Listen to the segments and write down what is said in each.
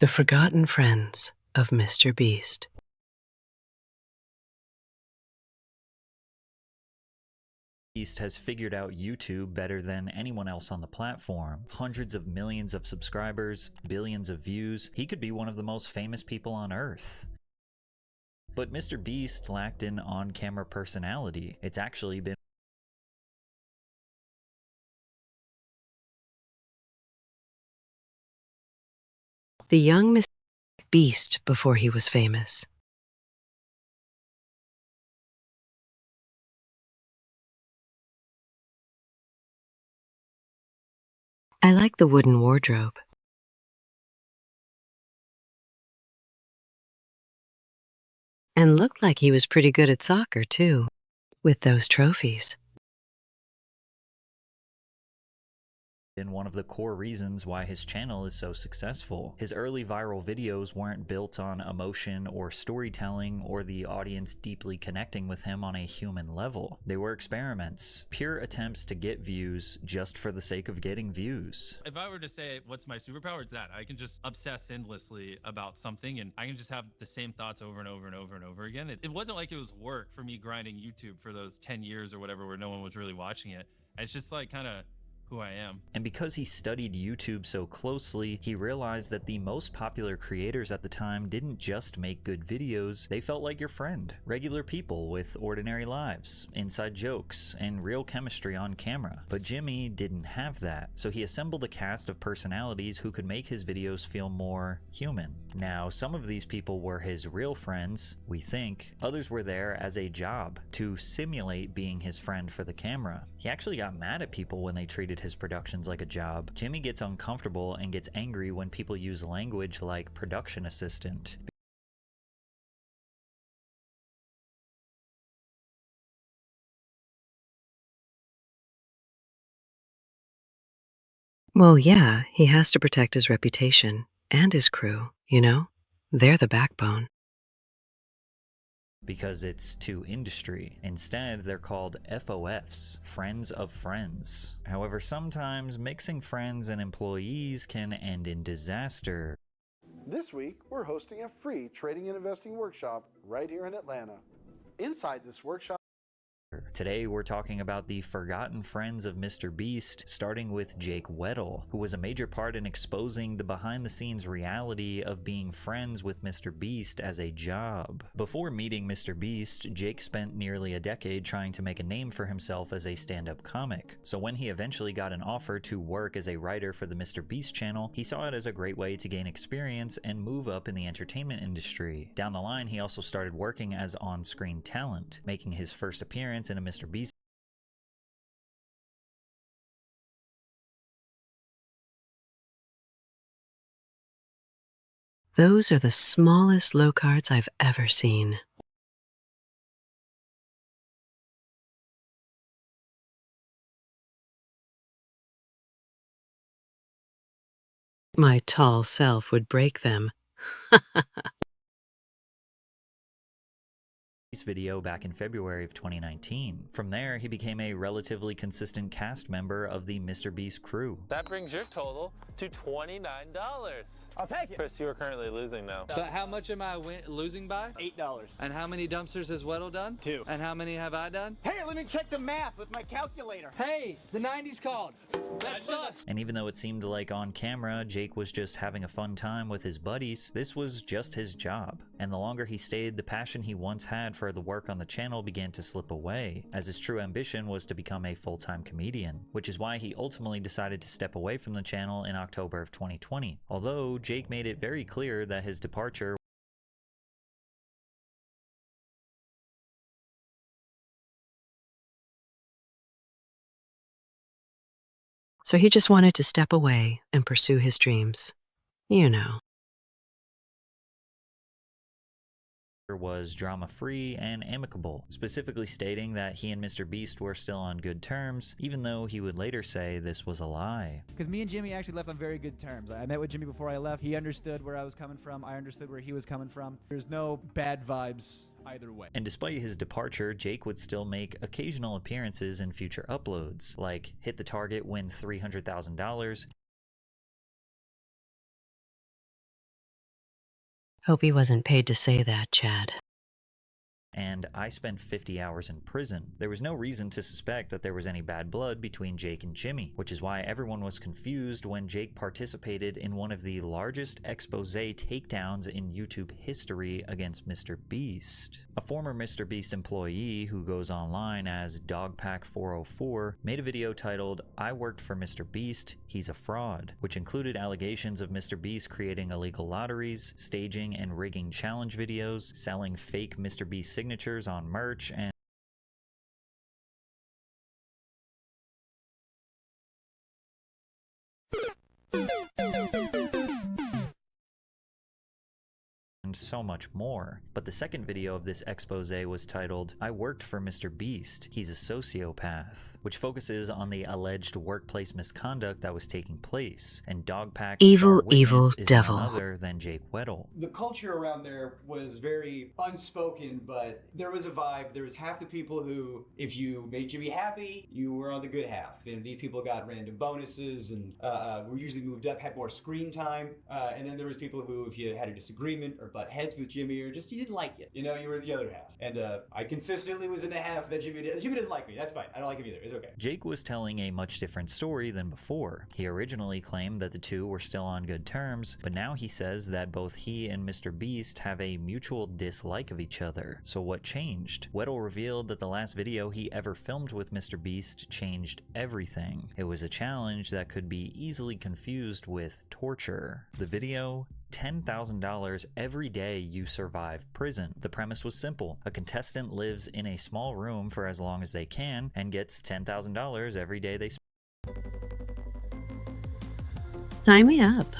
The Forgotten Friends of MrBeast. Beast has figured out YouTube better than anyone else on the platform. Hundreds of millions of subscribers, billions of views. He could be one of the most famous people on earth. But MrBeast lacked an on-camera personality. It's actually been The young MrBeast before he was famous. I like the wooden wardrobe. And looked like he was pretty good at soccer, too, with those trophies. one of the core reasons why his channel is so successful. His early viral videos weren't built on emotion or storytelling or the audience deeply connecting with him on a human level. They were experiments, pure attempts to get views just for the sake of getting views. If I were to say what's my superpower, it's that I can just obsess endlessly about something and I can just have the same thoughts over and over and over and over again. It wasn't like it was work for me grinding YouTube for those 10 years or whatever where no one was really watching it. It's just like kind of who I am. And because he studied YouTube so closely, he realized that the most popular creators at the time didn't just make good videos, they felt like your friend. Regular people with ordinary lives, inside jokes, and real chemistry on camera. But Jimmy didn't have that, so he assembled a cast of personalities who could make his videos feel more human. Now, some of these people were his real friends, we think. Others were there as a job, to simulate being his friend for the camera. He actually got mad at people when they treated his productions like a job. Jimmy gets uncomfortable and gets angry when people use language like production assistant. Well, yeah, he has to protect his reputation and his crew, you know? They're the backbone. Because it's to industry. Instead, they're called FOFs, Friends of Friends. However, sometimes mixing friends and employees can end in disaster. This week, we're hosting a free trading and investing workshop right here in Atlanta. Inside this workshop, Today we're talking about the forgotten friends of MrBeast, starting with Jake Weddle, who was a major part in exposing the behind-the-scenes reality of being friends with MrBeast as a job. Before meeting MrBeast, Jake spent nearly a decade trying to make a name for himself as a stand-up comic. So when he eventually got an offer to work as a writer for the MrBeast channel, he saw it as a great way to gain experience and move up in the entertainment industry. Down the line, he also started working as on-screen talent, making his first appearance in a MrBeast. Those are the smallest low cards I've ever seen. My tall self would break them. Video back in February of 2019. From there, he became a relatively consistent cast member of the MrBeast crew. That brings your total to $29. I'll take it. Chris, you are currently losing now. But how much am I losing by? $8. And how many dumpsters has Weddle done? 2. And how many have I done? Hey, let me check the math with my calculator. Hey, the 90s called. That sucks. And even though it seemed like on camera, Jake was just having a fun time with his buddies, this was just his job. And the longer he stayed, the passion he once had for the work on the channel began to slip away, as his true ambition was to become a full-time comedian, which is why he ultimately decided to step away from the channel in October of 2020. Although Jake made it very clear that his departure So he just wanted to step away and pursue his dreams. You know. was drama-free and amicable, specifically stating that he and MrBeast were still on good terms, even though he would later say this was a lie. Because me and Jimmy actually left on very good terms. I met with Jimmy before I left. He understood where I was coming from. I understood where he was coming from. There's no bad vibes either way. And despite his departure, Jake would still make occasional appearances in future uploads, like Hit the Target, Win $300,000, Hope he wasn't paid to say that, Chad. And I spent 50 hours in prison. There was no reason to suspect that there was any bad blood between Jake and Jimmy, which is why everyone was confused when Jake participated in one of the largest expose takedowns in YouTube history against MrBeast. A former MrBeast employee who goes online as Dogpack404 made a video titled, "I worked for MrBeast, he's a fraud," which included allegations of MrBeast creating illegal lotteries, staging and rigging challenge videos, selling fake MrBeast signatures on merch, and so much more. But the second video of this expose was titled, "I worked for MrBeast, he's a sociopath," which focuses on the alleged workplace misconduct that was taking place, and Dogpack's Evil, star witness evil is devil. none other than Jake Weddle. The culture around there was very unspoken, but there was a vibe. There was half the people who, if you made Jimmy happy, you were on the good half. And these people got random bonuses and were usually moved up, had more screen time. And then there was people who, if you had a disagreement or butt heads with Jimmy, or just you didn't like it, you know, you were the other half. And I consistently was in the half that Jimmy doesn't like me. That's fine. I don't like him either. It's okay. Jake was telling a much different story than before. He originally claimed that the two were still on good terms, but now he says that both he and MrBeast have a mutual dislike of each other. So what changed? Weddle revealed that the last video he ever filmed with MrBeast changed everything. It was a challenge that could be easily confused with torture. The video: $10,000 every day you survive prison. The premise was simple. A contestant lives in a small room for as long as they can and gets $10,000 every day they Sign me up.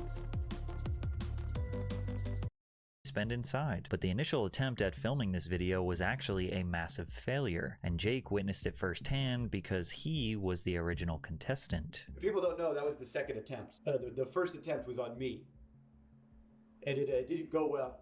spend inside. But the initial attempt at filming this video was actually a massive failure, and Jake witnessed it firsthand because he was the original contestant. If people don't know, that was the second attempt. The first attempt was on me. And it didn't go well.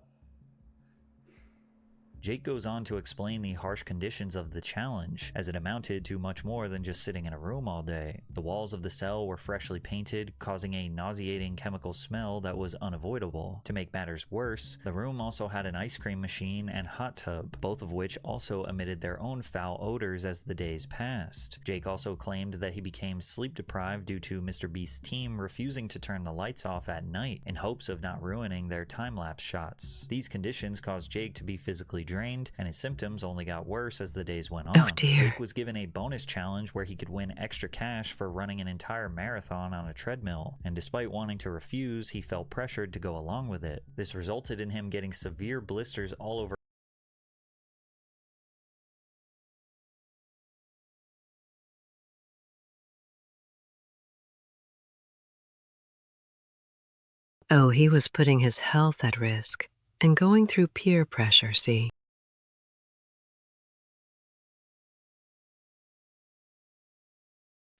Jake goes on to explain the harsh conditions of the challenge, as it amounted to much more than just sitting in a room all day. The walls of the cell were freshly painted, causing a nauseating chemical smell that was unavoidable. To make matters worse, the room also had an ice cream machine and hot tub, both of which also emitted their own foul odors as the days passed. Jake also claimed that he became sleep deprived due to MrBeast's team refusing to turn the lights off at night in hopes of not ruining their time-lapse shots. These conditions caused Jake to be physically drained, and his symptoms only got worse as the days went on. Oh dear. Jake was given a bonus challenge where he could win extra cash for running an entire marathon on a treadmill, and despite wanting to refuse, he felt pressured to go along with it. This resulted in him getting severe blisters all over. Oh, he was putting his health at risk and going through peer pressure, see?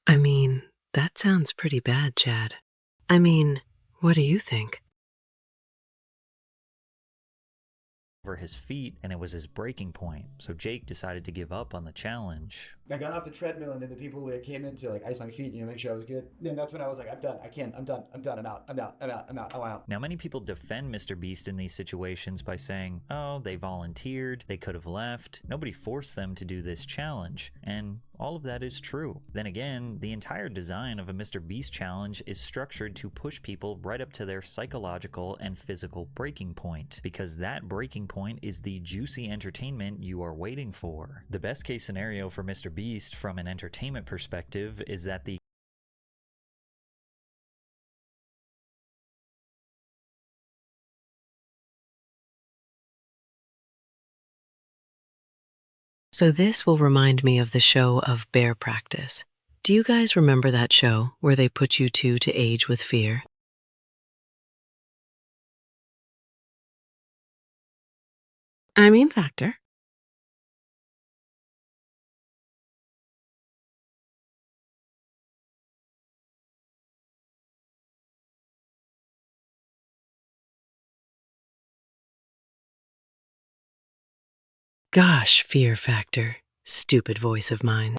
I mean, that sounds pretty bad, Chad. I mean, what do you think? His feet, and it was his breaking point, so Jake decided to give up on the challenge. I got off the treadmill, and then the people that came in to like ice my feet, you know, make sure I was good. Then that's when I was like, I'm done. I can't. I'm done. I'm done. I'm out. I'm out. I'm out. I'm out. I'm out. Now, many people defend MrBeast in these situations by saying, oh, they volunteered, they could have left, nobody forced them to do this challenge, and all of that is true. Then again, the entire design of a MrBeast challenge is structured to push people right up to their psychological and physical breaking point, because that breaking point is the juicy entertainment you are waiting for. The best case scenario for MrBeast from an entertainment perspective is that the So this will remind me of the show of Bear Practice. Do you guys remember that show where they put you two to age with fear? I mean, factor. Gosh, fear factor. Stupid voice of mine.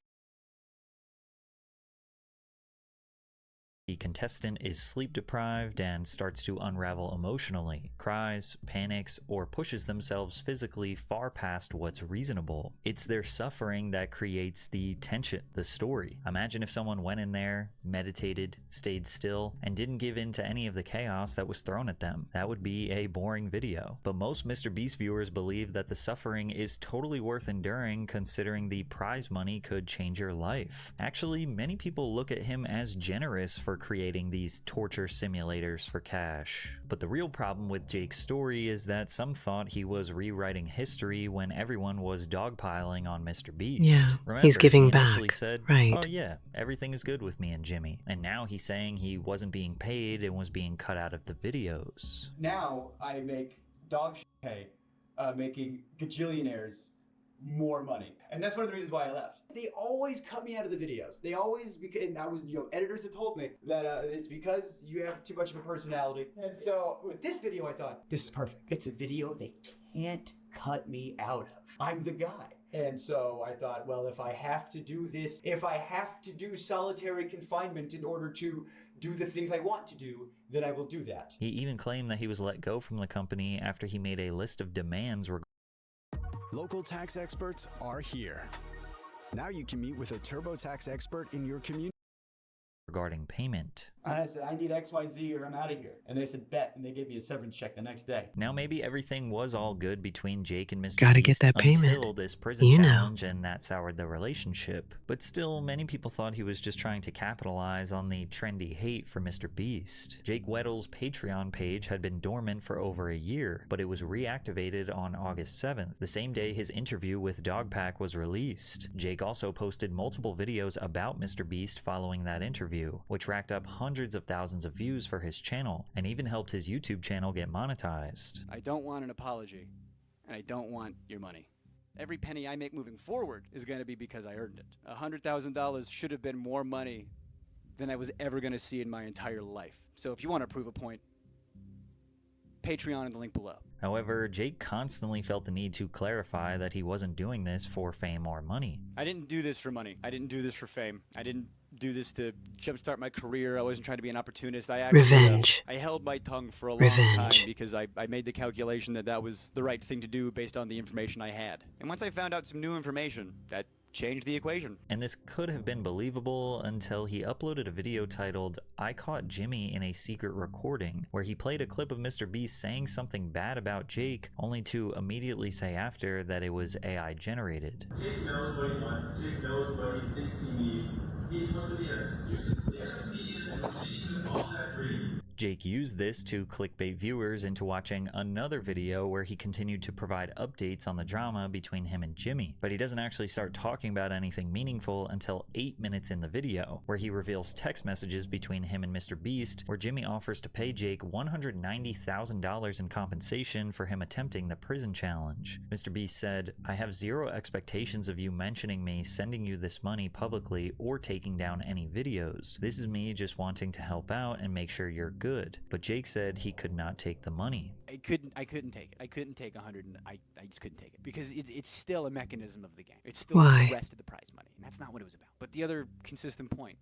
contestant is sleep deprived and starts to unravel emotionally, cries, panics, or pushes themselves physically far past what's reasonable. It's their suffering that creates the tension, the story. Imagine if someone went in there, meditated, stayed still, and didn't give in to any of the chaos that was thrown at them. That would be a boring video. But most MrBeast viewers believe that the suffering is totally worth enduring, considering the prize money could change your life. Actually, many people look at him as generous for creating these torture simulators for cash. But the real problem with Jake's story is that some thought he was rewriting history when everyone was dogpiling on MrBeast. Yeah, Remember, he's giving he initially back, said, right. "Oh yeah, everything is good with me and Jimmy." And now he's saying he wasn't being paid and was being cut out of the videos. Now I make dog shit pay, making gajillionaires more money. And that's one of the reasons why I left. They always cut me out of the videos. They always, and I was, editors have told me that it's because you have too much of a personality. And so with this video, I thought, this is perfect. It's a video they can't cut me out of. I'm the guy. And so I thought, well, if I have to do this, if I have to do solitary confinement in order to do the things I want to do, then I will do that. He even claimed that he was let go from the company after he made a list of demands Local tax experts are here. Now you can meet with a TurboTax expert in your community. regarding payment. I said, I need XYZ or I'm out of here. And they said, bet. And they gave me a severance check the next day. Now maybe everything was all good between Jake and MrBeast Gotta get that payment. until this prison challenge, and that soured the relationship. But still, many people thought he was just trying to capitalize on the trendy hate for MrBeast. Jake Weddle's Patreon page had been dormant for over a year, but it was reactivated on August 7th, the same day his interview with Dogpack was released. Jake also posted multiple videos about MrBeast following that interview, which racked up hundreds of thousands of views for his channel, and even helped his YouTube channel get monetized. I don't want an apology, and I don't want your money. Every penny I make moving forward is going to be because I earned it. $100,000 should have been more money than I was ever going to see in my entire life. So if you want to prove a point, Patreon in the link below. However, Jake constantly felt the need to clarify that he wasn't doing this for fame or money. I didn't do this for money. I didn't do this for fame. I didn't do this to jumpstart my career. I wasn't trying to be an opportunist. I actually, Revenge. I held my tongue for a long Revenge. time because I made the calculation that that was the right thing to do based on the information I had. And once I found out some new information, that changed the equation. And this could have been believable until he uploaded a video titled "I Caught Jimmy in a Secret Recording," where he played a clip of MrBeast saying something bad about Jake, only to immediately say after that it was AI generated. Jake knows what he wants. Jake knows what he thinks he needs. He just wants to be a stupid stand-up comedian and making all that dream. Jake used this to clickbait viewers into watching another video where he continued to provide updates on the drama between him and Jimmy, but he doesn't actually start talking about anything meaningful until 8 minutes in the video, where he reveals text messages between him and MrBeast, where Jimmy offers to pay Jake $190,000 in compensation for him attempting the prison challenge. MrBeast said, "I have zero expectations of you mentioning me, sending you this money publicly, or taking down any videos. This is me just wanting to help out and make sure you're good." But Jake said he could not take the money. I couldn't take it. I couldn't take 100. I just couldn't take it because it's still a mechanism of the game. It's still Why? the rest of the prize money, and that's not what it was about. But the other consistent point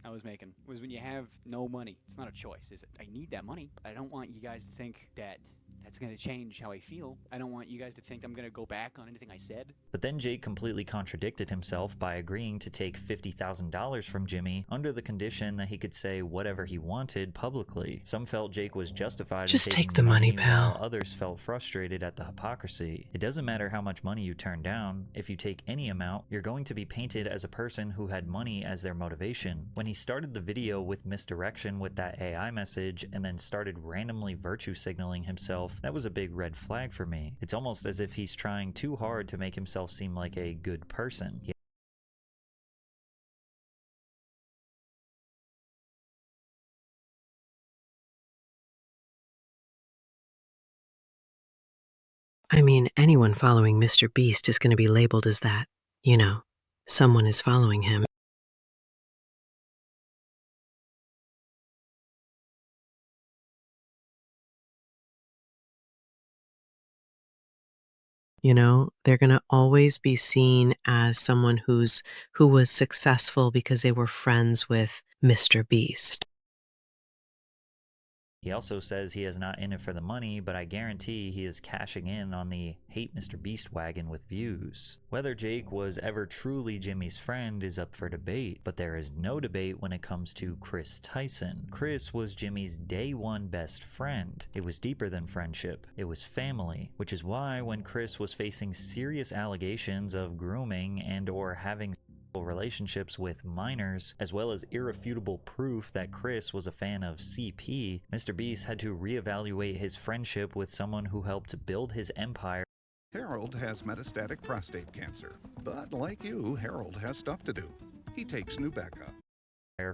I was making was when you have no money, it's not a choice, is it? I need that money, but I don't want you guys to think that that's going to change how I feel. I don't want you guys to think I'm going to go back on anything I said. But then Jake completely contradicted himself by agreeing to take $50,000 from Jimmy under the condition that he could say whatever he wanted publicly. Some felt Jake was justified Just in taking take the money, pal. while others felt frustrated at the hypocrisy. It doesn't matter how much money you turn down. If you take any amount, you're going to be painted as a person who had money as their motivation. When he started the video with misdirection with that AI message and then started randomly virtue signaling himself, that was a big red flag for me. It's almost as if he's trying too hard to make himself seem like a good person. I mean, anyone following MrBeast is going to be labeled as that. You know, someone is following him. You know, they're going to always be seen as someone who was successful because they were friends with MrBeast. He also says he is not in it for the money, but I guarantee he is cashing in on the hate MrBeast wagon with views. Whether Jake was ever truly Jimmy's friend is up for debate, but there is no debate when it comes to Chris Tyson. Chris was Jimmy's day one best friend. It was deeper than friendship. It was family, which is why when Chris was facing serious allegations of grooming and or having relationships with minors, as well as irrefutable proof that Chris was a fan of CP, MrBeast had to reevaluate his friendship with someone who helped build his empire. Harold has metastatic prostate cancer, but like you, Harold has stuff to do. He takes Nubeca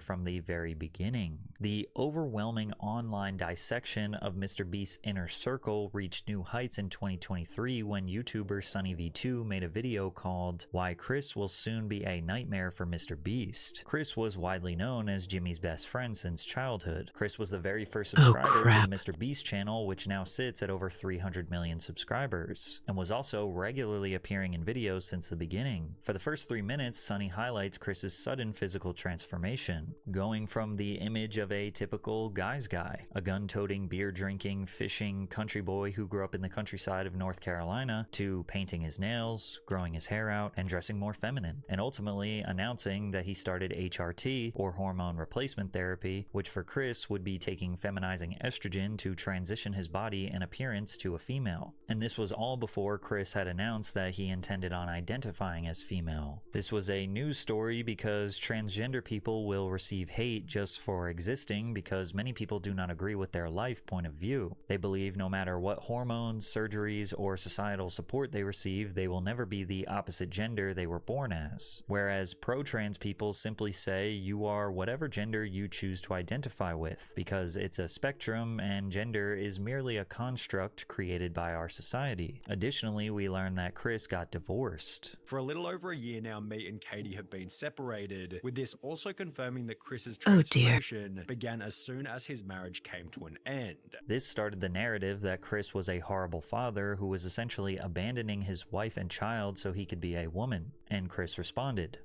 from the very beginning. The overwhelming online dissection of MrBeast's inner circle reached new heights in 2023 when YouTuber SunnyV2 made a video called "Why Chris Will Soon Be a Nightmare for MrBeast." Chris was widely known as Jimmy's best friend since childhood. Chris was the very first subscriber to the MrBeast channel, which now sits at over 300 million subscribers, and was also regularly appearing in videos since the beginning. For the first 3 minutes, Sunny highlights Chris's sudden physical transformation, going from the image of a typical guy's guy, a gun-toting, beer-drinking, fishing country boy who grew up in the countryside of North Carolina, to painting his nails, growing his hair out, and dressing more feminine, and ultimately announcing that he started HRT, or hormone replacement therapy, which for Chris would be taking feminizing estrogen to transition his body and appearance to a female. And this was all before Chris had announced that he intended on identifying as female. This was a news story because transgender people will receive hate just for existing, because many people do not agree with their life point of view. They believe no matter what hormones, surgeries, or societal support they receive, they will never be the opposite gender they were born as. Whereas pro-trans people simply say you are whatever gender you choose to identify with, because it's a spectrum and gender is merely a construct created by our society. Additionally, we learn that Chris got divorced. For a little over a year now, Meat and Katie have been separated, with this also confirming that Chris's transformation began as soon as his marriage came to an end. This started the narrative that Chris was a horrible father who was essentially abandoning his wife and child so he could be a woman, and Chris responded.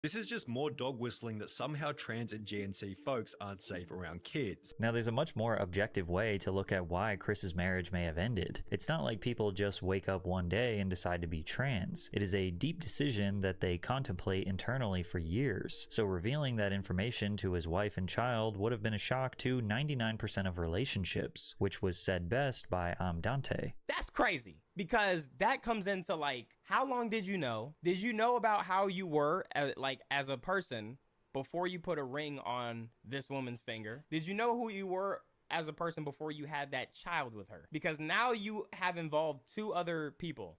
This is just more dog whistling that somehow trans and GNC folks aren't safe around kids. Now, there's a much more objective way to look at why Chris's marriage may have ended. It's not like people just wake up one day and decide to be trans. It is a deep decision that they contemplate internally for years. So revealing that information to his wife and child would have been a shock to 99% of relationships, which was said best by Dante. That's crazy, because that comes into like, how long did you know? Did you know about how you were as a person before you put a ring on this woman's finger? Did you know who you were as a person before you had that child with her? Because now you have involved 2 other people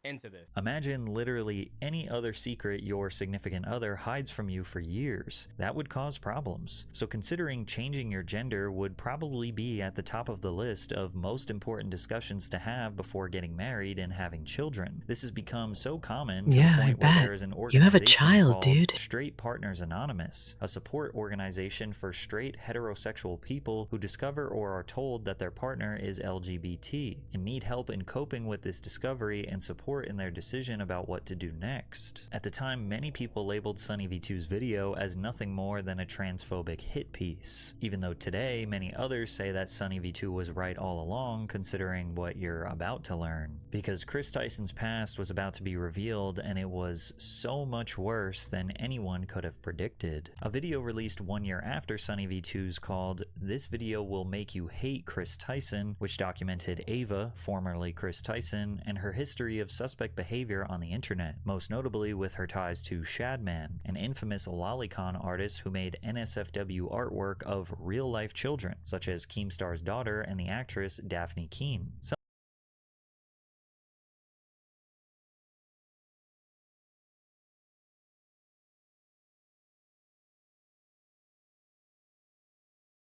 into this. Imagine literally any other secret your significant other hides from you for years. That would cause problems. So considering changing your gender would probably be at the top of the list of most important discussions to have before getting married and having children. This has become so common to the point where there is an organization you have a child, called dude. Straight Partners Anonymous, a support organization for straight heterosexual people who discover or are told that their partner is LGBT and need help in coping with this discovery and support in their decision about what to do next. At the time, many people labeled SunnyV2's video as nothing more than a transphobic hit piece, even though today many others say that SunnyV2 was right all along, considering what you're about to learn. Because Chris Tyson's past was about to be revealed, and it was so much worse than anyone could have predicted. A video released 1 year after SunnyV2's called "This Video Will Make You Hate Chris Tyson," which documented Ava, formerly Chris Tyson, and her history of suspect behavior on the internet, most notably with her ties to Shadman, an infamous lolicon artist who made NSFW artwork of real-life children, such as Keemstar's daughter and the actress Daphne Keene.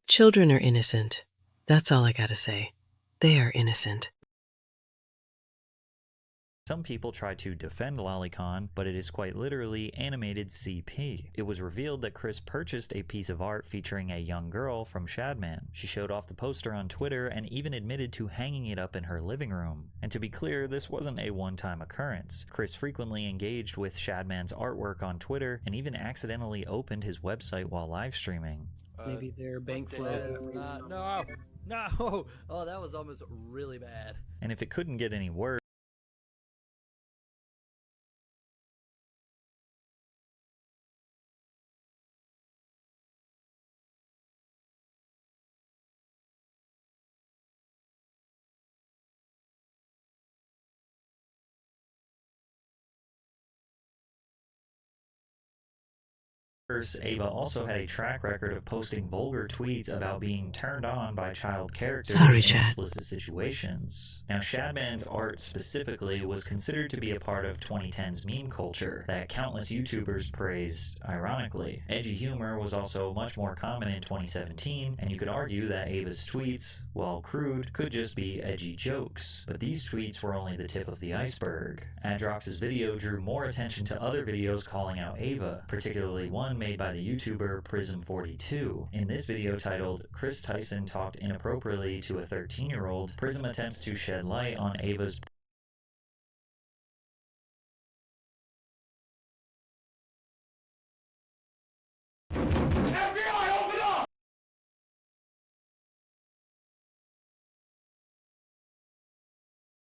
Children are innocent. That's all I gotta say. They are innocent. Some people try to defend Lolicon, but it is quite literally animated CP. It was revealed that Chris purchased a piece of art featuring a young girl from Shadman. She showed off the poster on Twitter and even admitted to hanging it up in her living room. And to be clear, this wasn't a one-time occurrence. Chris frequently engaged with Shadman's artwork on Twitter and even accidentally opened his website while live streaming. Maybe their bank float. No. Oh, that was almost really bad. And if it couldn't get any worse, Ava also had a track record of posting vulgar tweets about being turned on by child characters in explicit situations. Now, Shadman's art specifically was considered to be a part of 2010's meme culture that countless YouTubers praised ironically. Edgy humor was also much more common in 2017, and you could argue that Ava's tweets, while crude, could just be edgy jokes. But these tweets were only the tip of the iceberg. Adrox's video drew more attention to other videos calling out Ava, particularly one made by the YouTuber Prism42. In this video titled "Chris Tyson Talked Inappropriately to a 13-Year-Old," Prism attempts to shed light on Ava's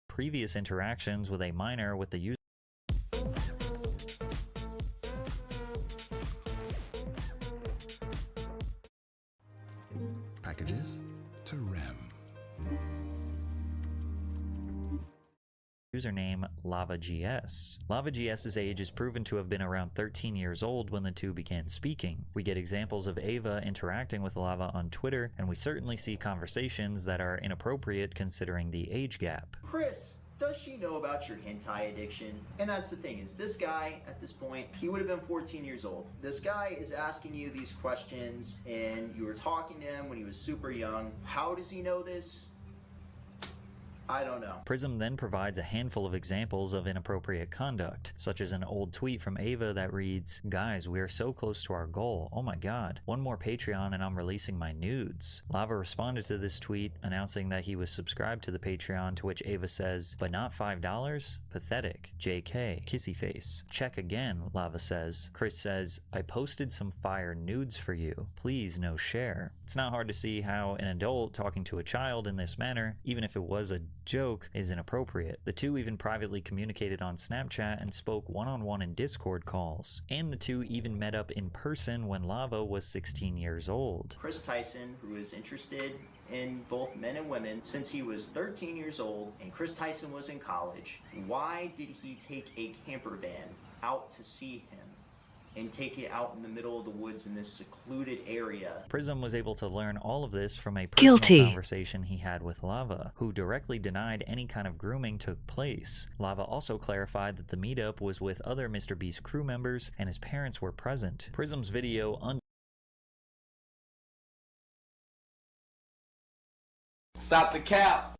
previous interactions with a minor with the user. Packages to REM. Username LavaGS. LavaGS's age is proven to have been around 13 years old when the two began speaking. We get examples of Ava interacting with Lava on Twitter, and we certainly see conversations that are inappropriate considering the age gap. Chris, does she know about your hentai addiction? And that's the thing, is this guy, at this point, he would have been 14 years old. This guy is asking you these questions, and you were talking to him when he was super young. How does he know this? I don't know. Prism then provides a handful of examples of inappropriate conduct, such as an old tweet from Ava that reads, "Guys, we are so close to our goal. Oh my god. One more Patreon and I'm releasing my nudes." Lava responded to this tweet, announcing that he was subscribed to the Patreon, to which Ava says, "But not $5? Pathetic. JK. Kissy face. Check again," Lava says. Chris says, "I posted some fire nudes for you. Please no share." It's not hard to see how an adult talking to a child in this manner, even if it was a joke, is inappropriate. The two even privately communicated on Snapchat and spoke one-on-one in Discord calls. And the two even met up in person when Lava was 16 years old. Chris Tyson, who is interested in both men and women since he was 13 years old and Chris Tyson was in college, why did he take a camper van out to see him and take it out in the middle of the woods in this secluded area? Prism was able to learn all of this from a personal conversation he had with Lava, who directly denied any kind of grooming took place. Lava also clarified that the meetup was with other MrBeast crew members and his parents were present. Prism's video Stop the cap!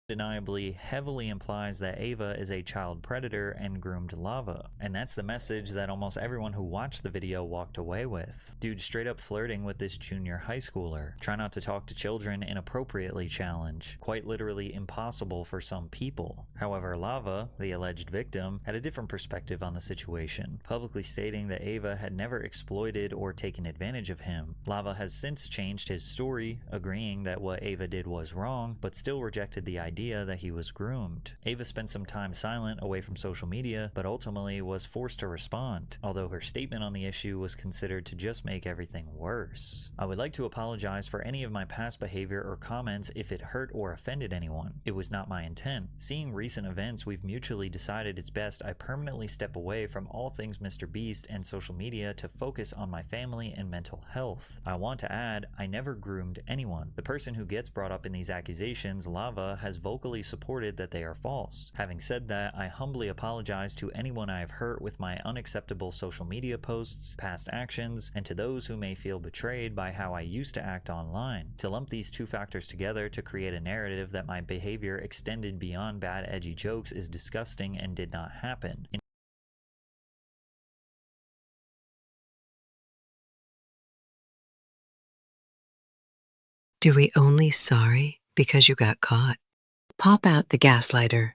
undeniably heavily implies that Ava is a child predator and groomed Lava. And that's the message that almost everyone who watched the video walked away with. Dude straight up flirting with this junior high schooler. Try not to talk to children inappropriately challenge. Quite literally impossible for some people. However, Lava, the alleged victim, had a different perspective on the situation, publicly stating that Ava had never exploited or taken advantage of him. Lava has since changed his story, agreeing that what Ava did was wrong, but still rejected the idea that he was groomed. Ava spent some time silent away from social media, but ultimately was forced to respond, although her statement on the issue was considered to just make everything worse. I would like to apologize for any of my past behavior or comments if it hurt or offended anyone. It was not my intent. Seeing recent events, we've mutually decided it's best I permanently step away from all things MrBeast and social media to focus on my family and mental health. I want to add, I never groomed anyone. The person who gets brought up in these accusations, Lava, has vocally supported that they are false. Having said that, I humbly apologize to anyone I have hurt with my unacceptable social media posts, past actions, and to those who may feel betrayed by how I used to act online. To lump these two factors together to create a narrative that my behavior extended beyond bad edgy jokes is disgusting and did not happen. Do we only sorry because you got caught? Pop out the gaslighter.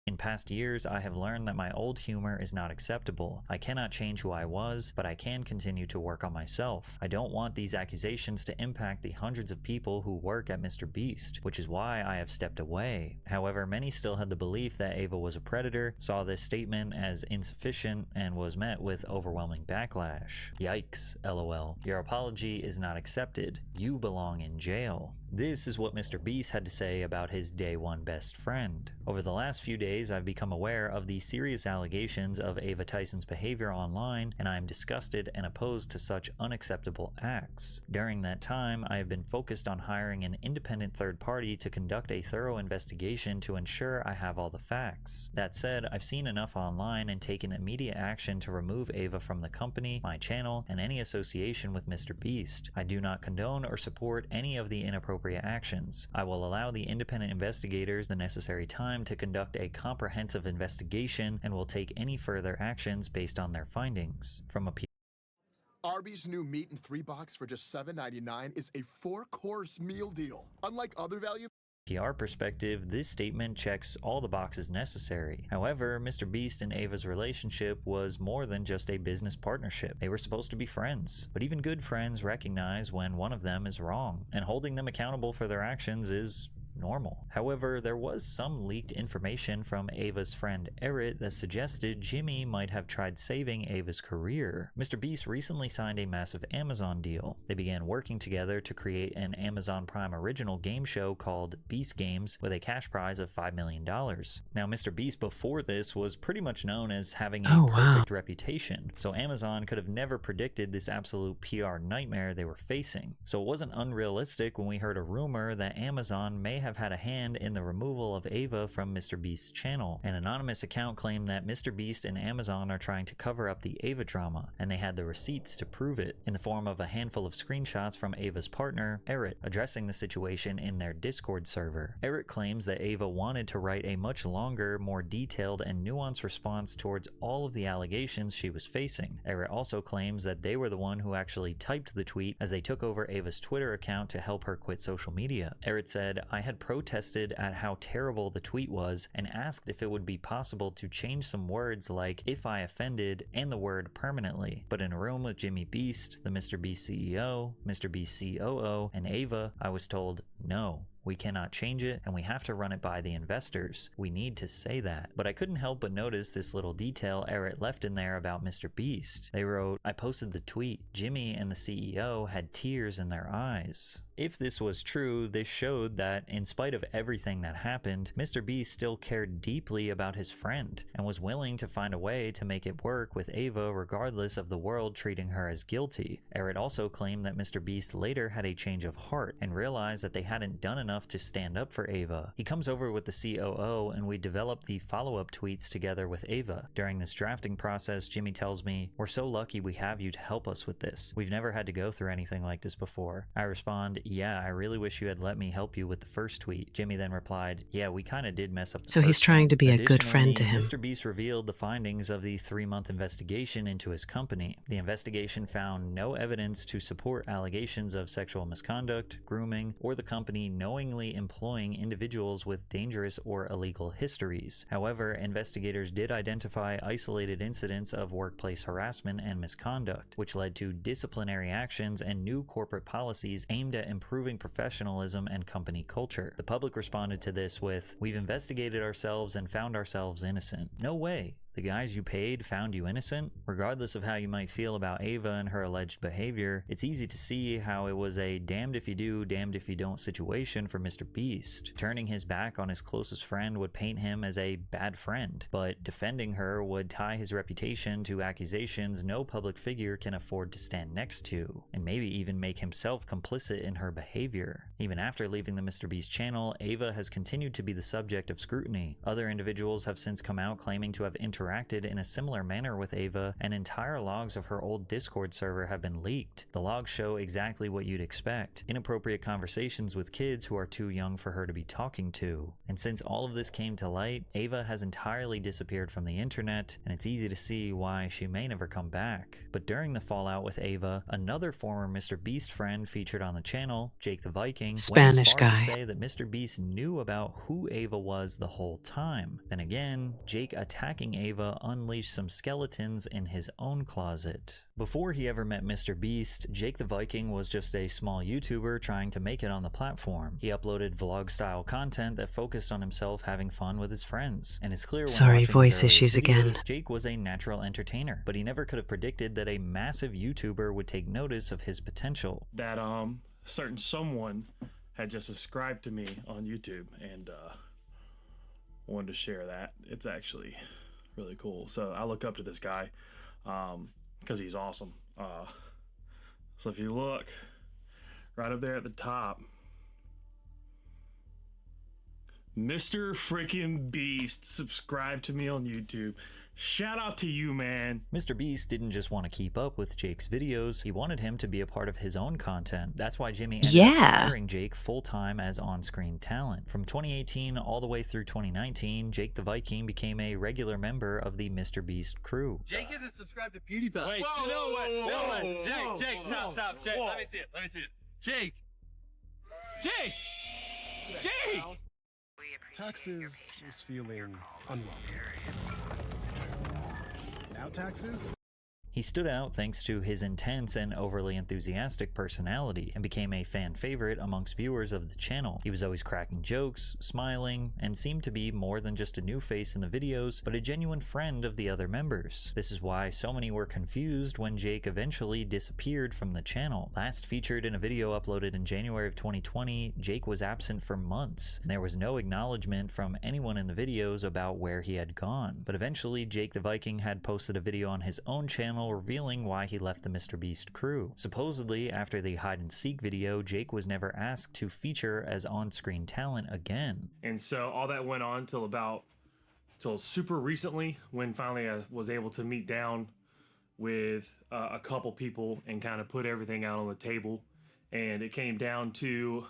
In past years, I have learned that my old humor is not acceptable. I cannot change who I was, but I can continue to work on myself. I don't want these accusations to impact the hundreds of people who work at MrBeast, which is why I have stepped away. However, many still had the belief that Ava was a predator, saw this statement as insufficient, and was met with overwhelming backlash. Yikes, LOL. Your apology is not accepted. You belong in jail. This is what MrBeast had to say about his day one best friend. Over the last few days, I've become aware of the serious allegations of Ava Tyson's behavior online, and I am disgusted and opposed to such unacceptable acts. During that time, I have been focused on hiring an independent third party to conduct a thorough investigation to ensure I have all the facts. That said, I've seen enough online and taken immediate action to remove Ava from the company, my channel, and any association with MrBeast. I do not condone or support any of the inappropriate actions. I will allow the independent investigators the necessary time to conduct a comprehensive investigation and will take any further actions based on their findings. From a Arby's new meat in 3-box for just $7.99 is a 4-course meal deal. Unlike other value PR perspective, this statement checks all the boxes necessary. However, MrBeast and Ava's relationship was more than just a business partnership. They were supposed to be friends, but even good friends recognize when one of them is wrong, and holding them accountable for their actions is normal. However, there was some leaked information from Ava's friend Eric that suggested Jimmy might have tried saving Ava's career. MrBeast recently signed a massive Amazon deal. They began working together to create an Amazon Prime original game show called Beast Games with a cash prize of $5 million. Now, MrBeast before this was pretty much known as having a perfect reputation, so Amazon could have never predicted this absolute PR nightmare they were facing. So it wasn't unrealistic when we heard a rumor that Amazon may have had a hand in the removal of Ava from MrBeast's channel. An anonymous account claimed that MrBeast and Amazon are trying to cover up the Ava drama, and they had the receipts to prove it, in the form of a handful of screenshots from Ava's partner, Eric, addressing the situation in their Discord server. Eric claims that Ava wanted to write a much longer, more detailed and nuanced response towards all of the allegations she was facing. Eric also claims that they were the one who actually typed the tweet as they took over Ava's Twitter account to help her quit social media. Eric said, "I had protested at how terrible the tweet was and asked if it would be possible to change some words like 'if I offended' and the word 'permanently.' But in a room with Jimmy Beast, the MrBeast CEO, MrBeast COO, and Ava, I was told, no. We cannot change it, and we have to run it by the investors. We need to say that." But I couldn't help but notice this little detail Eric left in there about MrBeast. They wrote, "I posted the tweet. Jimmy and the CEO had tears in their eyes." If this was true, this showed that, in spite of everything that happened, MrBeast still cared deeply about his friend, and was willing to find a way to make it work with Ava regardless of the world treating her as guilty. Eric also claimed that MrBeast later had a change of heart, and realized that they hadn't done enough to stand up for Ava. He comes over with the COO, and we develop the follow-up tweets together with Ava. During this drafting process, Jimmy tells me, "We're so lucky we have you to help us with this. We've never had to go through anything like this before." I respond, "Yeah, I really wish you had let me help you with the first tweet." Jimmy then replied, "Yeah, we kinda did mess up the So he's first trying one." to be a good friend to him. MrBeast revealed the findings of the 3-month investigation into his company. The investigation found no evidence to support allegations of sexual misconduct, grooming, or the company knowingly employing individuals with dangerous or illegal histories. However, investigators did identify isolated incidents of workplace harassment and misconduct, which led to disciplinary actions and new corporate policies aimed at improving professionalism and company culture. The public responded to this with, "We've investigated ourselves and found ourselves innocent." No way. The guys you paid found you innocent? Regardless of how you might feel about Ava and her alleged behavior, it's easy to see how it was a damned if you do, damned if you don't situation for MrBeast. Turning his back on his closest friend would paint him as a bad friend, but defending her would tie his reputation to accusations no public figure can afford to stand next to, and maybe even make himself complicit in her behavior. Even after leaving the MrBeast channel, Ava has continued to be the subject of scrutiny. Other individuals have since come out claiming to have interacted in a similar manner with Ava, and entire logs of her old Discord server have been leaked. The logs show exactly what you'd expect: inappropriate conversations with kids who are too young for her to be talking to. And since all of this came to light, Ava has entirely disappeared from the internet, and it's easy to see why she may never come back. But during the fallout with Ava, another former MrBeast friend featured on the channel, Jake the Viking, Spanish went as far guy, to say that MrBeast knew about who Ava was the whole time. Then again, Jake attacking Ava unleashed some skeletons in his own closet. Before he ever met MrBeast, Jake the Viking was just a small YouTuber trying to make it on the platform. He uploaded vlog-style content that focused on himself having fun with his friends, and it's clear when Sorry, watching voice his issues earliest again. videos, Jake was a natural entertainer, but he never could have predicted that a massive YouTuber would take notice of his potential. That certain someone had just subscribed to me on YouTube, and wanted to share that. It's actually really cool. So I look up to this guy because he's awesome. So if you look right up there at the top, Mr. Freaking Beast subscribed to me on YouTube. Shout out to you, man. MrBeast didn't just want to keep up with Jake's videos, he wanted him to be a part of his own content. That's why Jimmy ended up hiring Jake full-time as on-screen talent. From 2018 all the way through 2019, Jake the Viking became a regular member of the MrBeast crew. Jake isn't subscribed to PewDiePie. Wait, Whoa, no way, whoa, no whoa, way. Jake, whoa, Jake, whoa, stop. Jake, whoa. let me see it. Jake. Jake! Taxes was feeling unwelcome. Now taxes? He stood out thanks to his intense and overly enthusiastic personality, and became a fan favorite amongst viewers of the channel. He was always cracking jokes, smiling, and seemed to be more than just a new face in the videos, but a genuine friend of the other members. This is why so many were confused when Jake eventually disappeared from the channel. Last featured in a video uploaded in January of 2020, Jake was absent for months, and there was no acknowledgement from anyone in the videos about where he had gone. But eventually, Jake the Viking had posted a video on his own channel revealing why he left the MrBeast crew. Supposedly, after the hide-and-seek video, Jake was never asked to feature as on-screen talent again. And so all that went on till super recently, when finally I was able to meet down with a couple people and kind of put everything out on the table. And it came down to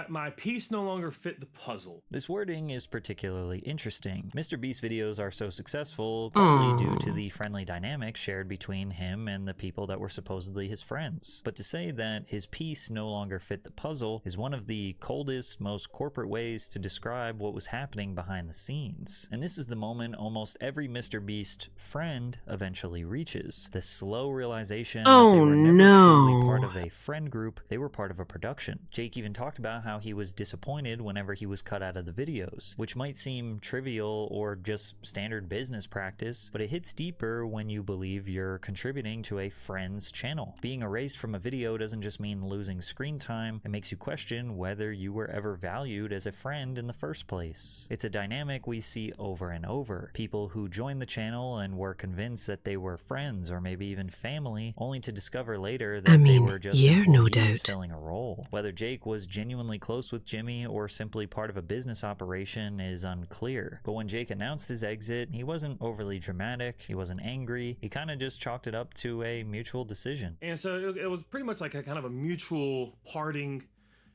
my piece no longer fit the puzzle. This wording is particularly interesting. MrBeast videos are so successful partly due to the friendly dynamic shared between him and the people that were supposedly his friends. But to say that his piece no longer fit the puzzle is one of the coldest, most corporate ways to describe what was happening behind the scenes. And this is the moment almost every MrBeast friend eventually reaches. The slow realization that they were never truly part of a friend group, they were part of a production. Jake even talked about how he was disappointed whenever he was cut out of the videos, which might seem trivial or just standard business practice, but it hits deeper when you believe you're contributing to a friend's channel. Being erased from a video doesn't just mean losing screen time, it makes you question whether you were ever valued as a friend in the first place. It's a dynamic we see over and over. People who joined the channel and were convinced that they were friends or maybe even family, only to discover later that they were just employees filling a role. Whether Jake was genuinely close with Jimmy or simply part of a business operation is unclear. But when Jake announced his exit, he wasn't overly dramatic, he wasn't angry, he kind of just chalked it up to a mutual decision. And so it was pretty much like a kind of a mutual parting.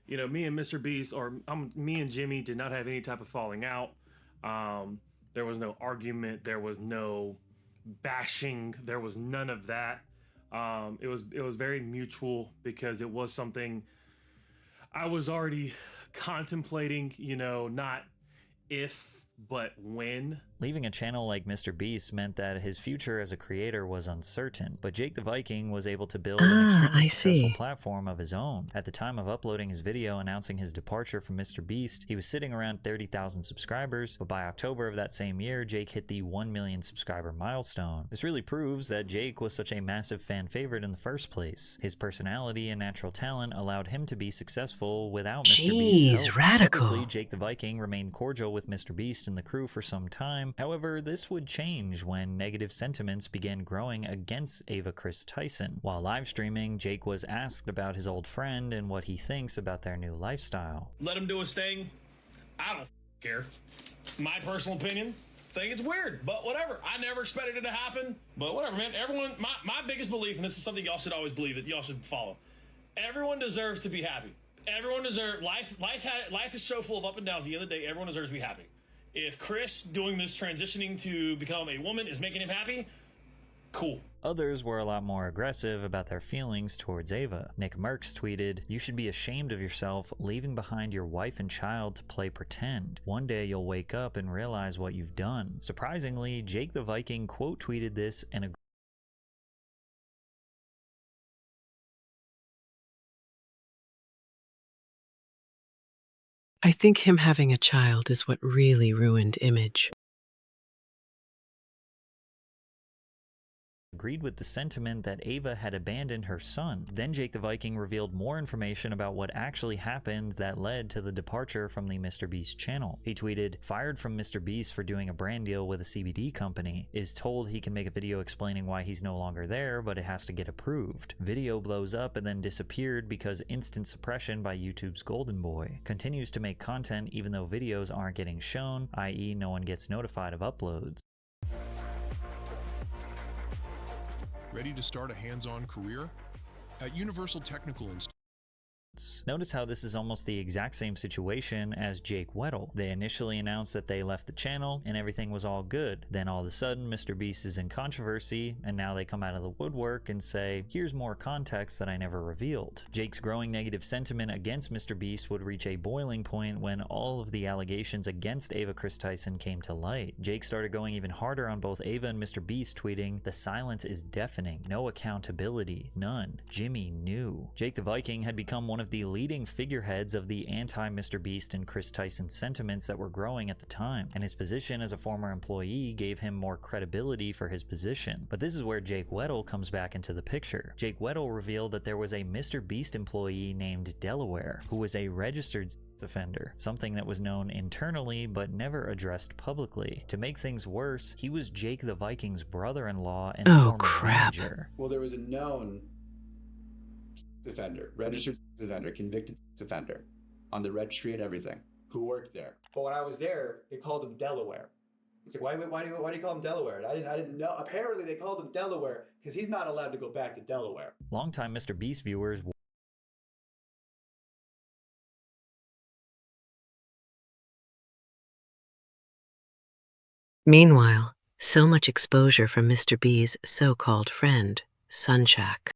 You know, me and MrBeast, or me and Jimmy did not have any type of falling out. There was no argument, there was no bashing, there was none of that. It was very mutual, because it was something I was already contemplating, you know, not if, but when. Leaving a channel like MrBeast meant that his future as a creator was uncertain, but Jake the Viking was able to build an extremely successful platform of his own. At the time of uploading his video announcing his departure from MrBeast, he was sitting around 30,000 subscribers, but by October of that same year, Jake hit the 1 million subscriber milestone. This really proves that Jake was such a massive fan favorite in the first place. His personality and natural talent allowed him to be successful without MrBeast's help. Radical. Publicly, Jake the Viking remained cordial with MrBeast and the crew for some time. However, this would change when negative sentiments began growing against Ava Chris Tyson. While live streaming, Jake was asked about his old friend and what he thinks about their new lifestyle. Let him do his thing. I don't care. My personal opinion, think it's weird, but whatever. I never expected it to happen, but whatever, man. Everyone, my biggest belief, and this is something y'all should always believe, that y'all should follow. Everyone deserves to be happy. Everyone deserves, life is so full of up and downs. At the end of the day, everyone deserves to be happy. If Chris doing this transitioning to become a woman is making him happy, cool. Others were a lot more aggressive about their feelings towards Ava. Nick Merckx tweeted, "You should be ashamed of yourself leaving behind your wife and child to play pretend. One day you'll wake up and realize what you've done." Surprisingly, Jake the Viking quote tweeted this and I think him having a child is what really ruined Image. agreed with the sentiment that Ava had abandoned her son. Then Jake the Viking revealed more information about what actually happened that led to the departure from the MrBeast channel. He tweeted, "Fired from MrBeast for doing a brand deal with a CBD company. Is told he can make a video explaining why he's no longer there, but it has to get approved. Video blows up and then disappeared because instant suppression by YouTube's golden boy. Continues to make content even though videos aren't getting shown, i.e. no one gets notified of uploads." Ready to start a hands-on career? At Universal Technical Institute. Notice how this is almost the exact same situation as Jake Weddle. They initially announced that they left the channel and everything was all good. Then all of a sudden MrBeast is in controversy and now they come out of the woodwork and say, "Here's more context that I never revealed." Jake's growing negative sentiment against MrBeast would reach a boiling point when all of the allegations against Ava Chris Tyson came to light. Jake started going even harder on both Ava and MrBeast, tweeting, "The silence is deafening. No accountability. None. Jimmy knew." Jake the Viking had become one of the leading figureheads of the anti-MrBeast and Chris Tyson sentiments that were growing at the time, and his position as a former employee gave him more credibility for his position. But this is where Jake Weddle comes back into the picture. Jake Weddle revealed that there was a MrBeast employee named Delaware, who was a registered offender, something that was known internally but never addressed publicly. To make things worse, he was Jake the Viking's brother-in-law and former manager. Well, there was a known offender, registered offender, convicted offender on the registry and everything, who worked there. But when I was there, they called him Delaware. It's like, why do you call him Delaware? I didn't know. Apparently they called him Delaware because he's not allowed to go back to Delaware. Longtime MrBeast viewers Meanwhile, so much exposure from Mr. B's so-called friend, Sunshak.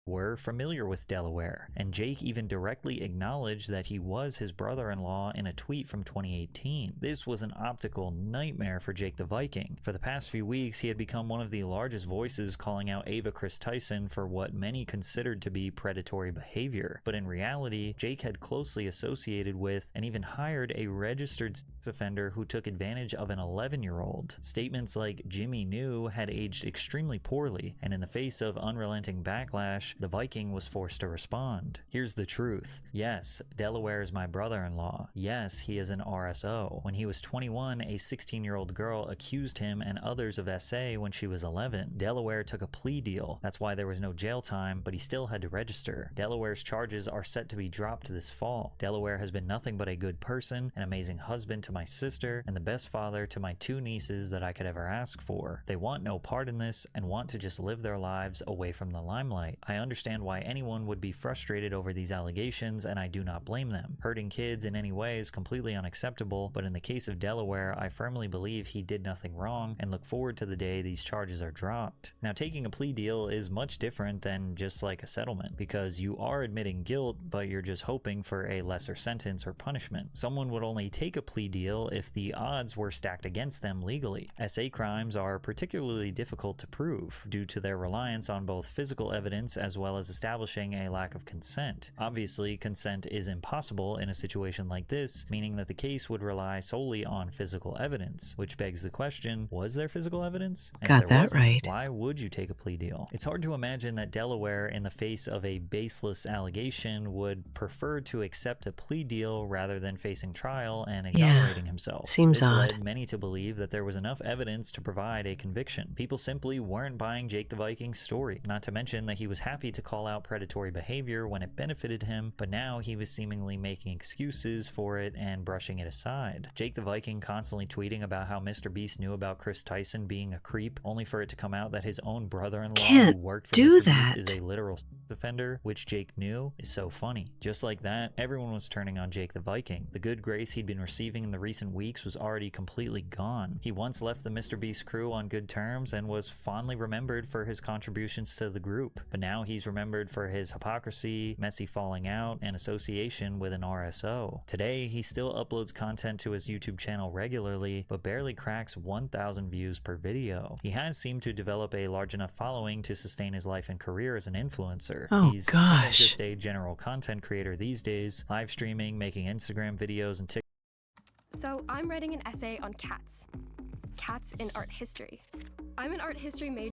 were familiar with Delaware, and Jake even directly acknowledged that he was his brother-in-law in a tweet from 2018. This was an optical nightmare for Jake the Viking. For the past few weeks, he had become one of the largest voices calling out Ava Chris Tyson for what many considered to be predatory behavior. But in reality, Jake had closely associated with and even hired a registered sex offender who took advantage of an 11-year-old. Statements like "Jimmy knew" had aged extremely poorly, and in the face of unrelenting backlash, the Viking was forced to respond. Here's the truth. Yes, Delaware is my brother-in-law. Yes, he is an RSO. When he was 21, a 16-year-old girl accused him and others of SA when she was 11. Delaware took a plea deal. That's why there was no jail time, but he still had to register. Delaware's charges are set to be dropped this fall. Delaware has been nothing but a good person, an amazing husband to my sister, and the best father to my 2 nieces that I could ever ask for. They want no part in this and want to just live their lives away from the limelight. I understand why anyone would be frustrated over these allegations, and I do not blame them. Hurting kids in any way is completely unacceptable, but in the case of Delaware, I firmly believe he did nothing wrong and look forward to the day these charges are dropped. Now, taking a plea deal is much different than just like a settlement, because you are admitting guilt, but you're just hoping for a lesser sentence or punishment. Someone would only take a plea deal if the odds were stacked against them legally. SA crimes are particularly difficult to prove due to their reliance on both physical evidence as well as establishing a lack of consent. Obviously, consent is impossible in a situation like this, meaning that the case would rely solely on physical evidence, which begs the question, was there physical evidence? And Got if there that wasn't, right. why would you take a plea deal? It's hard to imagine that Delaware, in the face of a baseless allegation, would prefer to accept a plea deal rather than facing trial and exonerating himself. Seems this odd. led many to believe that there was enough evidence to provide a conviction. People simply weren't buying Jake the Viking's story, not to mention that he was happy to call out predatory behavior when it benefited him, but now he was seemingly making excuses for it and brushing it aside. Jake the Viking constantly tweeting about how MrBeast knew about Chris Tyson being a creep, only for it to come out that his own brother-in-law who worked for MrBeast is a literal offender, which Jake knew, is so funny. Just like that, everyone was turning on Jake the Viking. The good grace he'd been receiving in the recent weeks was already completely gone. He once left the MrBeast crew on good terms and was fondly remembered for his contributions to the group, but now he's remembered for his hypocrisy, messy falling out, and association with an RSO. Today, he still uploads content to his YouTube channel regularly, but barely cracks 1,000 views per video. He has seemed to develop a large enough following to sustain his life and career as an influencer. Oh, He's kind of gosh. just a general content creator these days, live streaming, making Instagram videos, and So I'm writing an essay on cats. Cats in art history. I'm an art history major.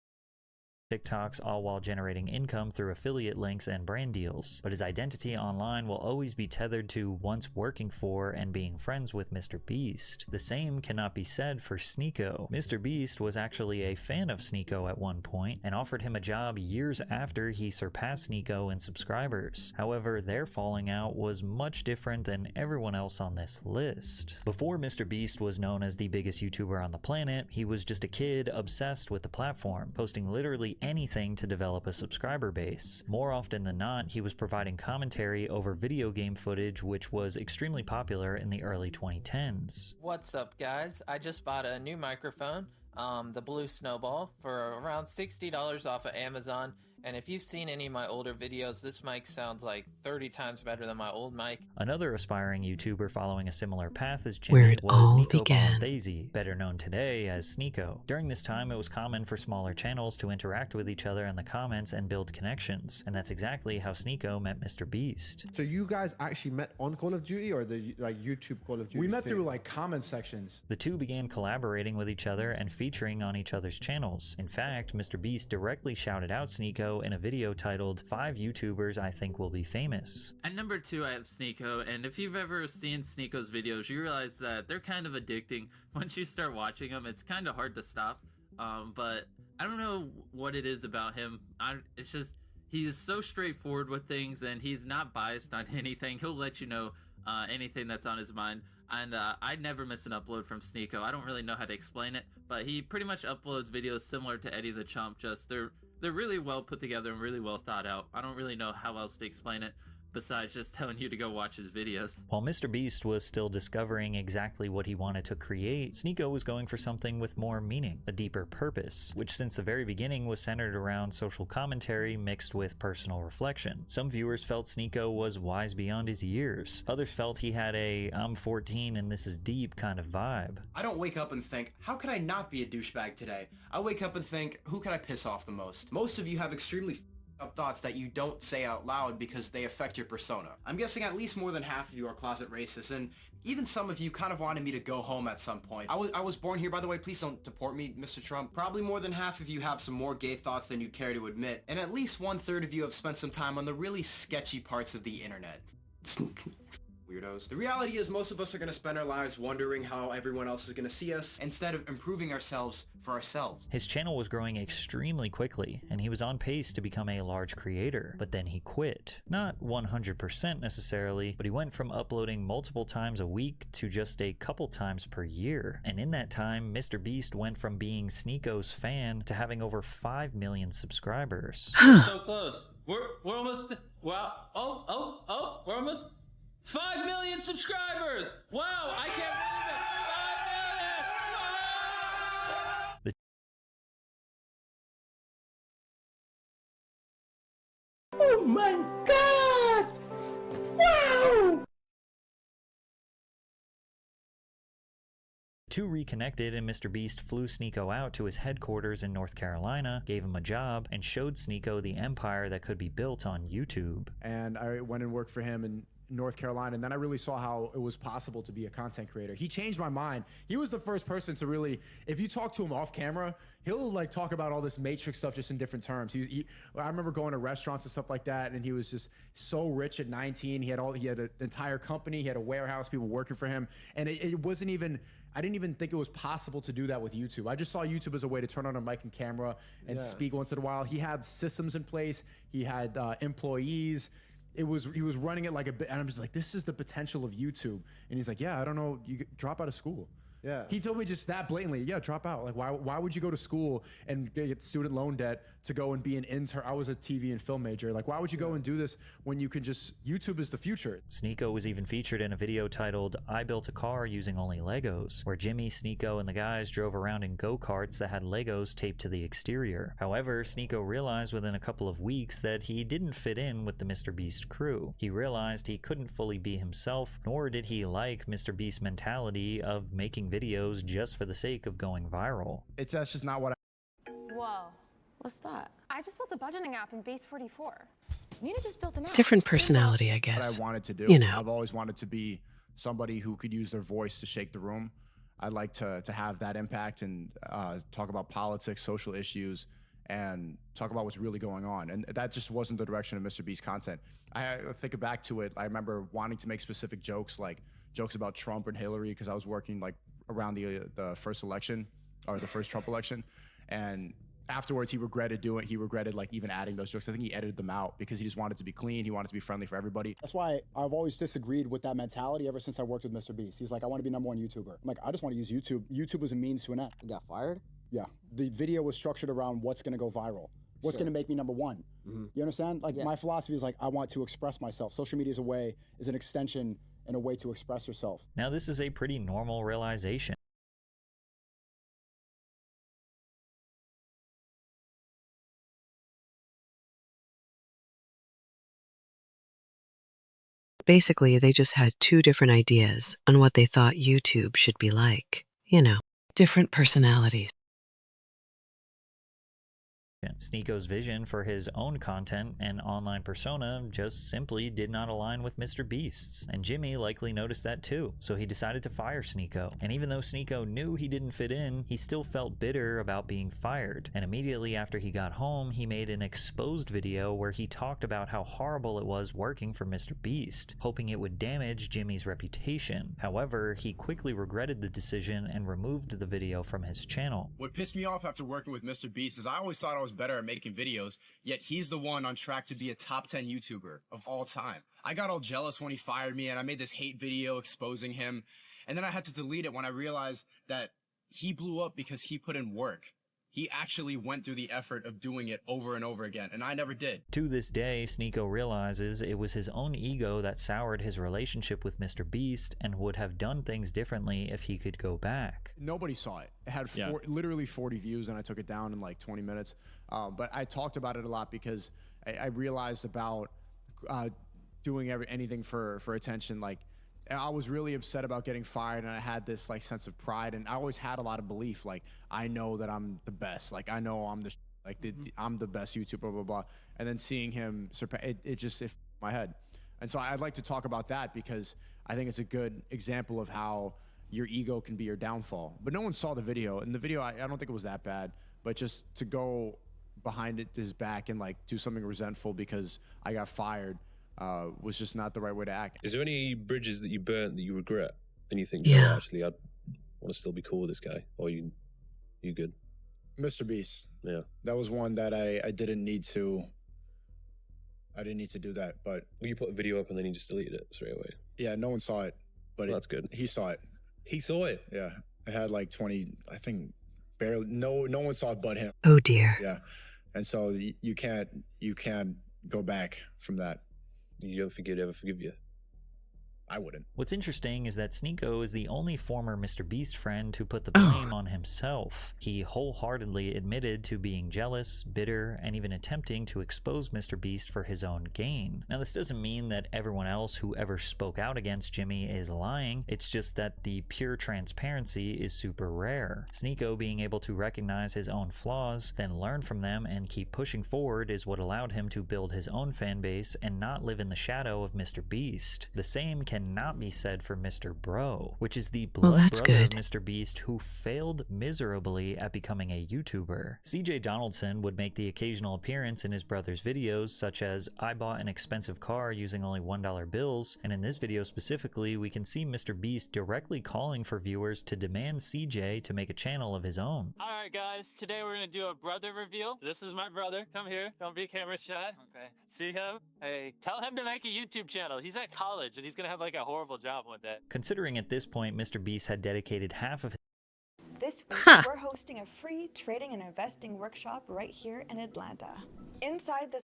TikToks, all while generating income through affiliate links and brand deals. But his identity online will always be tethered to once working for and being friends with MrBeast. The same cannot be said for Sneako. MrBeast was actually a fan of Sneako at one point and offered him a job years after he surpassed Sneako in subscribers. However, their falling out was much different than everyone else on this list. Before MrBeast was known as the biggest YouTuber on the planet, he was just a kid obsessed with the platform, posting literally anything to develop a subscriber base. More often than not, he was providing commentary over video game footage, which was extremely popular in the early 2010s. What's up, guys? I just bought a new microphone, the Blue Snowball, for around $60 off of Amazon. And if you've seen any of my older videos, this mic sounds like 30 times better than my old mic. Another aspiring YouTuber following a similar path as Where Jimmy it was all Nico began. Bondaisy, better known today as Sneako. During this time, it was common for smaller channels to interact with each other in the comments and build connections, and that's exactly how Sneako met MrBeast. So you guys actually met on Call of Duty or the YouTube Call of Duty? We met through like comment sections. The two began collaborating with each other and featuring on each other's channels. In fact, MrBeast directly shouted out Sneako in a video titled 5 YouTubers I Think Will Be Famous. At number 2, I have Sneako, and if you've ever seen Sneako's videos, you realize that they're kind of addicting. Once you start watching them, it's kind of hard to stop. But I don't know what it is about him. It's just, he's so straightforward with things, and he's not biased on anything. He'll let you know anything that's on his mind. And I never miss an upload from Sneako. I don't really know how to explain it, but he pretty much uploads videos similar to Eddie the Chump. Just they're really well put together and really well thought out. I don't really know how else to explain it besides just telling you to go watch his videos. While MrBeast was still discovering exactly what he wanted to create, Sneako was going for something with more meaning, a deeper purpose, which since the very beginning was centered around social commentary mixed with personal reflection. Some viewers felt Sneako was wise beyond his years. Others felt he had a I'm 14 and this is deep kind of vibe. I don't wake up and think, how could I not be a douchebag today? I wake up and think, who can I piss off the most? Most of you have extremely up thoughts that you don't say out loud because they affect your persona. I'm guessing at least more than half of you are closet racists, and even some of you kind of wanted me to go home at some point. I was born here, by the way. Please don't deport me, Mr. Trump. Probably more than half of you have some more gay thoughts than you care to admit, and at least 1/3 of you have spent some time on the really sketchy parts of the internet. weirdos. The reality is most of us are going to spend our lives wondering how everyone else is going to see us instead of improving ourselves for ourselves. His channel was growing extremely quickly, and he was on pace to become a large creator, but then he quit. Not 100% necessarily, but he went from uploading multiple times a week to just a couple times per year. And in that time, MrBeast went from being Sneako's fan to having over 5 million subscribers. So close. We're almost, wow, we're almost 5 million subscribers. Wow, I can't believe it. 5 million. Oh my God! Wow! Two reconnected, and MrBeast flew Sneako out to his headquarters in North Carolina, gave him a job, and showed Sneako the empire that could be built on YouTube. And I went and worked for him in North Carolina, and then I really saw how it was possible to be a content creator. He changed my mind. He was the first person to really, if you talk to him off camera, he'll like talk about all this Matrix stuff just in different terms. I remember going to restaurants and stuff like that, and he was just so rich at 19. He had an entire company, he had a warehouse, people working for him, and it wasn't even, I didn't even think it was possible to do that with YouTube. I just saw YouTube as a way to turn on a mic and camera and speak once in a while. He had systems in place. He had employees. He was running it like a bit, and I'm just like, this is the potential of YouTube. And he's like, yeah, I don't know, you drop out of school. Yeah. He told me just that blatantly, yeah, drop out. Like, why would you go to school and get student loan debt to go and be an intern? I was a TV and film major. Like, why would you go and do this when you can just, YouTube is the future. Sneako was even featured in a video titled, I Built a Car Using Only Legos, where Jimmy, Sneako, and the guys drove around in go-karts that had Legos taped to the exterior. However, Sneako realized within a couple of weeks that he didn't fit in with the MrBeast crew. He realized he couldn't fully be himself, nor did he like MrBeast's mentality of making videos just for the sake of going viral. That's just not what Whoa. What's that? I just built a budgeting app in Base 44. Nina just built an app. Different personality, I guess. What I wanted to do. You know. I've always wanted to be somebody who could use their voice to shake the room. I'd like to have that impact and talk about politics, social issues, and talk about what's really going on. And that just wasn't the direction of MrBeast content. I think back to it, I remember wanting to make specific jokes, like jokes about Trump and Hillary, because I was working like around the first election, or the first Trump election. And afterwards he regretted like even adding those jokes. I think he edited them out because he just wanted to be clean. He wanted to be friendly for everybody. That's why I've always disagreed with that mentality ever since I worked with MrBeast. He's like, I want to be #1 YouTuber. I'm like, I just want to use YouTube. YouTube was a means to an end. You got fired? Yeah. The video was structured around what's going to go viral. What's going to make me #1. Mm-hmm. You understand? Like my philosophy is like, I want to express myself. Social media is an extension and a way to express yourself. Now this is a pretty normal realization. Basically, they just had two different ideas on what they thought YouTube should be like. You know, different personalities. Sneako's vision for his own content and online persona just simply did not align with MrBeast's, and Jimmy likely noticed that too, so he decided to fire Sneako. And even though Sneako knew he didn't fit in, he still felt bitter about being fired, and immediately after he got home, he made an exposed video where he talked about how horrible it was working for MrBeast, hoping it would damage Jimmy's reputation. However, he quickly regretted the decision and removed the video from his channel. What pissed me off after working with MrBeast is I always thought I was better at making videos, yet he's the one on track to be a top 10 YouTuber of all time. I got all jealous when he fired me and I made this hate video exposing him, and then I had to delete it when I realized that he blew up because he put in work. He actually went through the effort of doing it over and over again, and I never did. To this day, Sneako realizes it was his own ego that soured his relationship with MrBeast and would have done things differently if he could go back. Nobody saw it. It had literally 40 views, and I took it down in like 20 minutes. But I talked about it a lot because I realized about doing anything for attention. Like, I was really upset about getting fired, and I had this like sense of pride, and I always had a lot of belief. Like, I know that I'm the best. Like, I know I'm I'm the best YouTuber, blah, blah, blah. And then seeing him surpass, it just my head. And so I'd like to talk about that because I think it's a good example of how your ego can be your downfall. But no one saw the video, and the video, I don't think it was that bad, but just to go behind his back and like do something resentful because I got fired was just not the right way to act. Is there any bridges that you burnt that you regret and you think, Yeah. no, actually, I'd want to still be cool with this guy? Or you good? MrBeast. Yeah. That was one that I didn't need to. I didn't need to do that, but well, you put a video up and then you just deleted it straight away. Yeah, no one saw it, but that's good. He saw it. He saw it. Yeah, it had like 20. I think barely. No one saw it but him. Oh dear. Yeah, and so you can't go back from that. You don't think he'd ever forgive you? I wouldn't. What's interesting is that Sneeko is the only former MrBeast friend to put the blame on himself. He wholeheartedly admitted to being jealous, bitter, and even attempting to expose MrBeast for his own gain. Now, this doesn't mean that everyone else who ever spoke out against Jimmy is lying. It's just that the pure transparency is super rare. Sneeko being able to recognize his own flaws, then learn from them and keep pushing forward is what allowed him to build his own fan base and not live in the shadow of MrBeast. The same cannot be said for Mr. Bro, which is the blood brother of MrBeast who failed miserably at becoming a YouTuber. CJ Donaldson would make the occasional appearance in his brother's videos, such as I bought an expensive car using only $1 bills, and in this video specifically we can see MrBeast directly calling for viewers to demand CJ to make a channel of his own. Alright guys, today we're gonna do a brother reveal. This is my brother. Come here. Don't be camera shy. Okay. See him? Hey, tell him to make a YouTube channel. He's at college and he's gonna have like a horrible job with it. Considering at this point MrBeast had dedicated half of This week, we're hosting a free trading and investing workshop right here in Atlanta. Inside this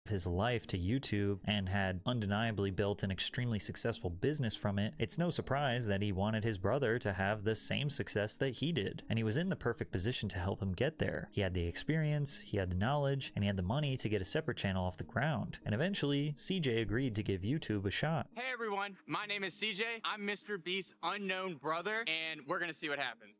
his life to YouTube and had undeniably built an extremely successful business from it, it's no surprise that he wanted his brother to have the same success that he did. And he was in the perfect position to help him get there. He had the experience, he had the knowledge, and he had the money to get a separate channel off the ground. And eventually, CJ agreed to give YouTube a shot. Hey everyone, my name is CJ. I'm MrBeast's unknown brother, and we're gonna see what happens.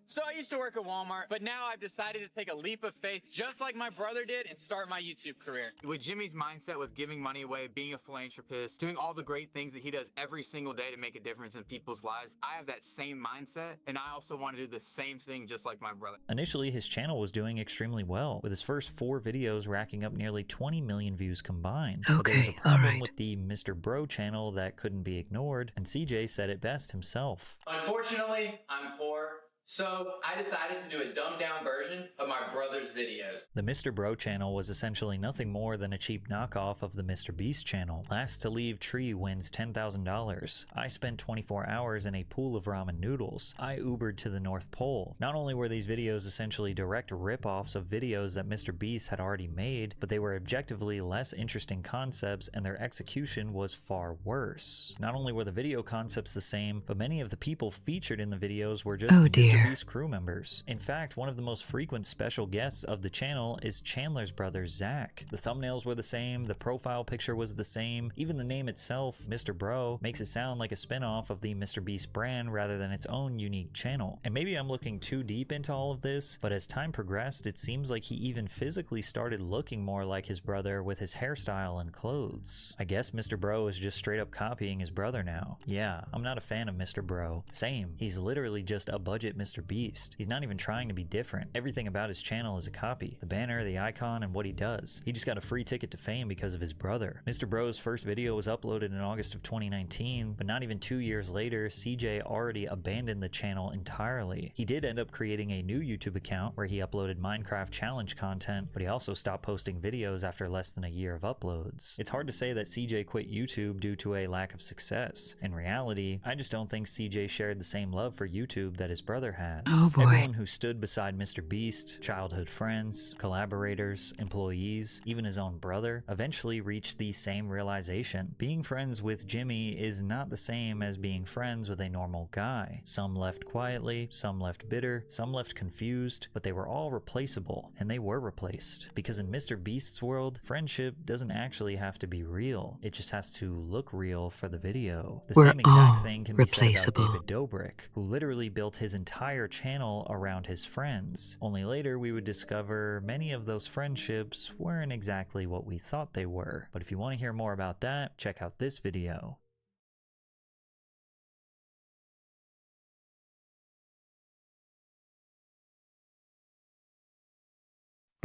So I used to work at Walmart, but now I've decided to take a leap of faith, just like my brother did, and start my YouTube career. With Jimmy's mindset with giving money away, being a philanthropist, doing all the great things that he does every single day to make a difference in people's lives, I have that same mindset, and I also want to do the same thing just like my brother. Initially, his channel was doing extremely well, with his first 4 videos racking up nearly 20 million views combined. But there was a problem with the Mr. Bro channel that couldn't be ignored, and CJ said it best himself. Unfortunately, I'm poor. So I decided to do a dumbed down version of my brother's videos. The Mr. Bro channel was essentially nothing more than a cheap knockoff of the MrBeast channel. Last to leave tree wins $10,000. I spent 24 hours in a pool of ramen noodles. I Ubered to the North Pole. Not only were these videos essentially direct rip-offs of videos that MrBeast had already made, but they were objectively less interesting concepts and their execution was far worse. Not only were the video concepts the same, but many of the people featured in the videos were just MrBeast crew members. In fact, one of the most frequent special guests of the channel is Chandler's brother, Zach. The thumbnails were the same, the profile picture was the same, even the name itself, Mr. Bro, makes it sound like a spin-off of the MrBeast brand rather than its own unique channel. And maybe I'm looking too deep into all of this, but as time progressed, it seems like he even physically started looking more like his brother with his hairstyle and clothes. I guess Mr. Bro is just straight up copying his brother now. Yeah, I'm not a fan of Mr. Bro. Same, he's literally just a budget MrBeast. He's not even trying to be different. Everything about his channel is a copy. The banner, the icon, and what he does. He just got a free ticket to fame because of his brother. Mr. Bro's first video was uploaded in August of 2019, but not even 2 years later, CJ already abandoned the channel entirely. He did end up creating a new YouTube account where he uploaded Minecraft challenge content, but he also stopped posting videos after less than a year of uploads. It's hard to say that CJ quit YouTube due to a lack of success. In reality, I just don't think CJ shared the same love for YouTube that his brother has. Oh boy. Everyone who stood beside MrBeast, childhood friends, collaborators, employees, even his own brother, eventually reached the same realization. Being friends with Jimmy is not the same as being friends with a normal guy. Some left quietly, some left bitter, some left confused, but they were all replaceable, and they were replaced. Because in MrBeast's world, friendship doesn't actually have to be real. It just has to look real for the video. The same exact thing can be said about David Dobrik, who literally built his entire channel around his friends. Only later we would discover many of those friendships weren't exactly what we thought they were. But if you want to hear more about that, check out this video.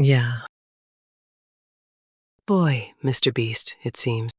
Yeah. Boy, Mr. Beast, it seems.